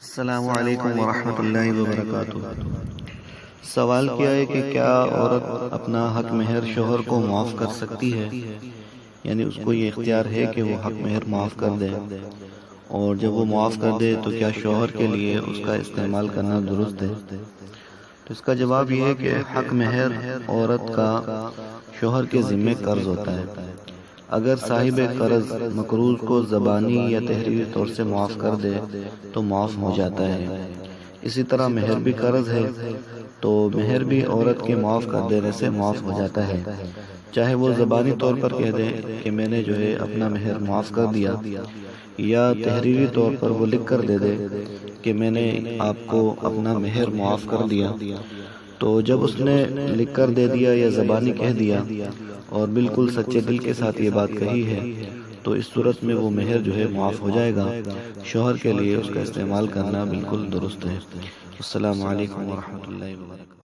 السلام علیکم ورحمۃ اللہ وبرکاتہ۔ سوال کیا ہے کہ کیا عورت اپنا حق مہر شوہر کو معاف کر سکتی ہے؟ یعنی اس کو یہ اختیار ہے کہ وہ حق مہر معاف کر دے، اور جب وہ معاف کر دے تو کیا شوہر کے لیے اس کا استعمال کرنا درست ہے؟ تو اس کا جواب یہ ہے کہ حق مہر عورت کا شوہر کے ذمہ قرض ہوتا ہے۔ اگر صاحب قرض مقروض کو زبانی یا تحریری طور سے معاف کر دے تو معاف ہو جاتا ہے۔ اسی طرح مہر بھی قرض ہے تو مہر بھی عورت کے معاف کر دینے سے معاف ہو جاتا ہے، چاہے وہ زبانی طور پر کہہ دے کہ میں نے جو ہے اپنا مہر معاف کر دیا، یا تحریری طور پر وہ لکھ کر دے دے کہ میں نے آپ کو اپنا مہر معاف کر دیا۔ تو جب اس نے لکھ کر دے دیا یا زبانی کہہ دیا اور بالکل سچے دل کے ساتھ یہ بات کہی ہے، تو اس صورت میں وہ مہر جو ہے معاف ہو جائے گا۔ شوہر کے لیے اس کا استعمال کرنا بالکل درست ہے۔ السلام علیکم ورحمۃ اللہ وبرکاتہ۔